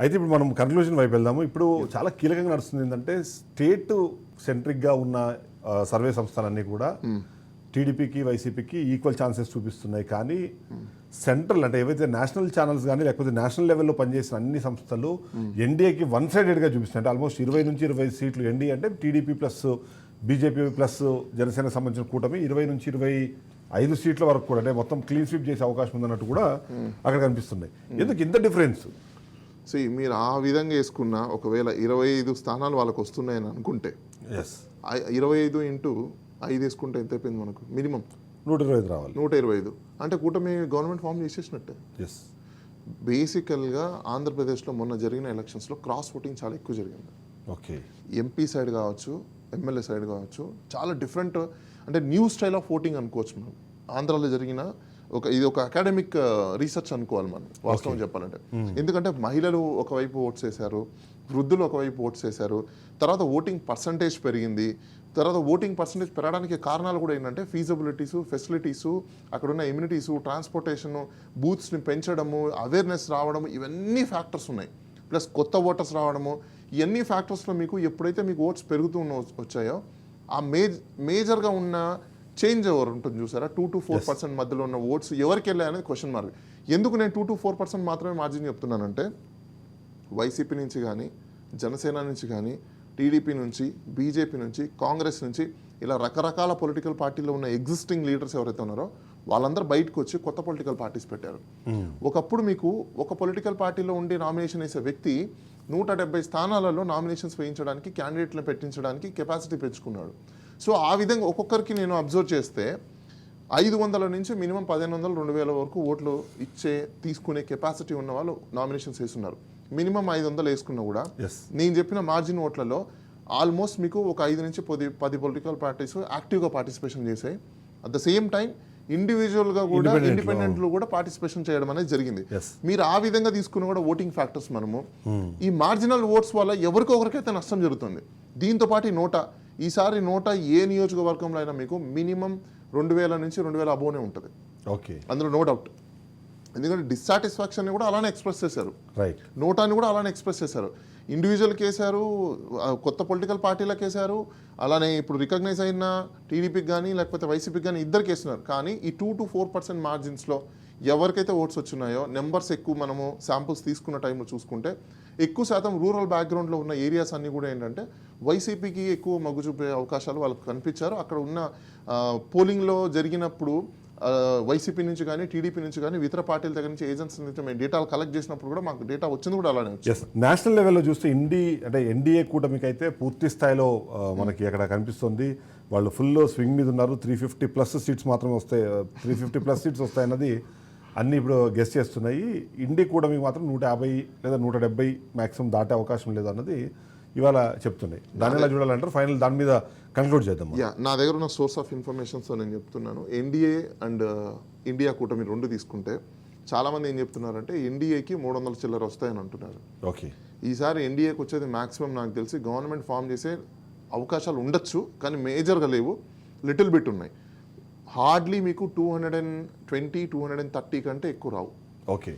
అయితే ఇప్పుడు మనం కన్క్లూజన్ వైపు వెళ్దాము. ఇప్పుడు చాలా కీలకంగా నడుస్తుంది ఏంటంటే స్టేట్ సెంట్రిక్గా ఉన్న సర్వే సంస్థలన్నీ కూడా టీడీపీకి వైసీపీకి ఈక్వల్ ఛాన్సెస్ చూపిస్తున్నాయి. కానీ సెంట్రల్ అంటే ఏవైతే నేషనల్ ఛానల్స్ కానీ లేకపోతే నేషనల్ లెవెల్లో పనిచేసిన అన్ని సంస్థలు ఎన్డీఏకి వన్ సైడెడ్గా చూపిస్తున్నాయి. అంటే ఆల్మోస్ట్ 20 నుంచి 25 సీట్లు ఎన్డీఏ అంటే టీడీపీ ప్లస్ బీజేపీ ప్లస్ జనసేనకు సంబంధించిన కూటమి 20 నుంచి 25 సీట్ల వరకు కూడా అంటే మొత్తం క్లీన్ స్వీప్ చేసే అవకాశం ఉందన్నట్టు కూడా అక్కడ కనిపిస్తున్నాయి. ఎందుకు ఇంత డిఫరెన్స్? సో మీరు ఆ విధంగా వేసుకున్న ఒకవేళ 25 స్థానాలు వాళ్ళకి వస్తున్నాయని అనుకుంటే 25 ఇంటూ 5 వేసుకుంటే ఎంత అయిపోయింది మనకు? మినిమం 125 రావాలి. 125 అంటే కూటమి గవర్నమెంట్ ఫామ్ చేసేసినట్టే. ఎస్, బేసికల్గా ఆంధ్రప్రదేశ్లో మొన్న జరిగిన ఎలక్షన్స్లో క్రాస్ ఓటింగ్ చాలా ఎక్కువ జరిగింది. ఓకే, ఎంపీ సైడ్ కావచ్చు, ఎమ్మెల్యే సైడ్ కావచ్చు, చాలా డిఫరెంట్ అంటే న్యూ స్టైల్ ఆఫ్ ఓటింగ్ అనుకోవచ్చు మనం. ఆంధ్రాలో జరిగిన ఇది ఒక అకాడమిక్ రీసెర్చ్ అనుకోవాలి మనం వాస్తవం చెప్పాలంటే. ఎందుకంటే మహిళలు ఒకవైపు ఓట్స్ వేశారు, వృద్ధులు ఒకవైపు ఓట్స్ వేశారు, తర్వాత ఓటింగ్ పర్సంటేజ్ పెరిగింది. తర్వాత ఓటింగ్ పర్సంటేజ్ పెరగడానికి కారణాలు కూడా ఏంటంటే ఫీజిబిలిటీసు, ఫెసిలిటీసు, అక్కడ ఉన్న ఎమ్యూనిటీసు, ట్రాన్స్పోర్టేషను, బూత్స్ని పెంచడము, అవేర్నెస్ రావడము, ఇవన్నీ ఫ్యాక్టర్స్ ఉన్నాయి. ప్లస్ కొత్త ఓటర్స్ రావడము, ఇవన్నీ ఫ్యాక్టర్స్లో మీకు ఎప్పుడైతే మీకు ఓట్స్ పెరుగుతూ వచ్చాయో ఆ మేజర్గా ఉన్న చేంజ్ ఓవర్ ఉంటుంది చూసారా, 2 to 4% మధ్యలో ఉన్న ఓట్స్ ఎవరికి వెళ్ళాయనేది క్వశ్చన్ మార్క్. ఎందుకు నేను 2 to 4% మాత్రమే మార్జిన్ చెప్తున్నానంటే వైసీపీ నుంచి కానీ, జనసేన నుంచి కానీ, టీడీపీ నుంచి, బీజేపీ నుంచి, కాంగ్రెస్ నుంచి, ఇలా రకరకాల పొలిటికల్ పార్టీలో ఉన్న ఎగ్జిస్టింగ్ లీడర్స్ ఎవరైతే ఉన్నారో వాళ్ళందరూ బయటకు వచ్చి కొత్త పొలిటికల్ పార్టీస్ పెట్టారు. ఒకప్పుడు మీకు ఒక పొలిటికల్ పార్టీలో ఉండి నామినేషన్ వేసే వ్యక్తి 170 స్థానాలలో నామినేషన్స్ వేయించడానికి, క్యాండిడేట్లను పెట్టించడానికి కెపాసిటీ పెంచుకున్నాడు. సో ఆ విధంగా ఒక్కొక్కరికి నేను అబ్జర్వ్ చేస్తే 500 నుంచి మినిమం 1500, 2000 వరకు ఓట్లు తీసుకునే కెపాసిటీ ఉన్న వాళ్ళు నామినేషన్స్ వేస్తున్నారు. మినిమం 500 వేసుకున్నా కూడా నేను చెప్పిన మార్జిన్ ఓట్లలో ఆల్మోస్ట్ మీకు ఒక 5 నుంచి 10 పొలిటికల్ పార్టీస్ యాక్టివ్గా పార్టిసిపేషన్ చేశాయి. అట్ ద సేమ్ టైం ఇండివిజువల్గా కూడా ఇండిపెండెంట్లు కూడా పార్టిసిపేషన్ చేయడం అనేది జరిగింది. మీరు ఆ విధంగా తీసుకున్న కూడా ఓటింగ్ ఫ్యాక్టర్స్ మనము ఈ మార్జినల్ ఓట్స్ వల్ల ఎవరికొకరికైతే నష్టం జరుగుతుంది. దీంతో పాటు నోటా, ఈసారి నోటా ఏ నియోజకవర్గంలో అయినా మీకు మినిమం 2000 నుంచి 2000 అబోనే ఉంటుంది. ఓకే, అందులో నో డౌట్. ఎందుకంటే డిస్సాటిస్ఫాక్షన్ కూడా అలానే ఎక్స్ప్రెస్ చేశారు, రైట్, నోటాని కూడా అలానే ఎక్స్ప్రెస్ చేశారు. ఇండివిజువల్కి వేశారు, కొత్త పొలిటికల్ పార్టీలకు వేశారు, అలానే ఇప్పుడు రికగ్నైజ్ అయిన టీడీపీకి కానీ లేకపోతే వైసీపీకి కానీ ఇద్దరికి వేస్తున్నారు. కానీ ఈ 2 to 4% మార్జిన్స్లో ఎవరికైతే ఓట్స్ వచ్చినాయో నెంబర్స్ ఎక్కువ మనము శాంపుల్స్ తీసుకున్న టైంలో చూసుకుంటే ఎక్కువ శాతం రూరల్ బ్యాక్గ్రౌండ్లో ఉన్న ఏరియాస్ అన్నీ కూడా ఏంటంటే వైసీపీకి ఎక్కువ మొగ్గు చూపే అవకాశాలు వాళ్ళకు కనిపించారు. అక్కడ ఉన్న పోలింగ్లో జరిగినప్పుడు వైసీపీ నుంచి కానీ టీడీపీ నుంచి కానీ ఇతర పార్టీల దగ్గర నుంచి ఏజెన్సీ నుంచి మేము డేటాలు కలెక్ట్ చేసినప్పుడు కూడా మాకు డేటా వచ్చింది కూడా అలానే వచ్చింది. నేషనల్ లెవెల్లో చూస్తే ఎన్డీఏ కూటమికి అయితే పూర్తి స్థాయిలో మనకి అక్కడ కనిపిస్తుంది. వాళ్ళు ఫుల్ స్వింగ్ మీద ఉన్నారు. 350+ సీట్స్ మాత్రమే వస్తాయి, 350+ సీట్స్ వస్తాయన్నది అన్నీ ఇప్పుడు గెస్ చేస్తున్నాయి. ఇండి కూటమికి మాత్రం 150 లేదా 170 మ్యాక్సిమం దాటే అవకాశం లేదు అన్నది ఇవాళ చెప్తున్నాయి. దాన్ని ఎలా చూడాలంటారు? ఫైనల్ దాని మీద కన్క్లూడ్ చేద్దాం. నా దగ్గర ఉన్న సోర్స్ ఆఫ్ ఇన్ఫర్మేషన్స్తో నేను చెప్తున్నాను. ఎన్డీఏ అండ్ ఇండియా కూటమి 2 తీసుకుంటే చాలామంది ఏం చెప్తున్నారంటే ఎన్డీఏకి 300 చిల్లర వస్తాయని అంటున్నారు. ఓకే, ఈసారి ఎన్డీఏకి వచ్చేది మ్యాక్సిమం నాకు తెలిసి గవర్నమెంట్ ఫామ్ చేసే అవకాశాలు ఉండొచ్చు, కానీ మేజర్గా లేవు, లిటిల్ బిట్ ఉన్నాయి. హార్డ్లీ మీకు 220, 230 కంటే ఎక్కువ రావు. ఓకే,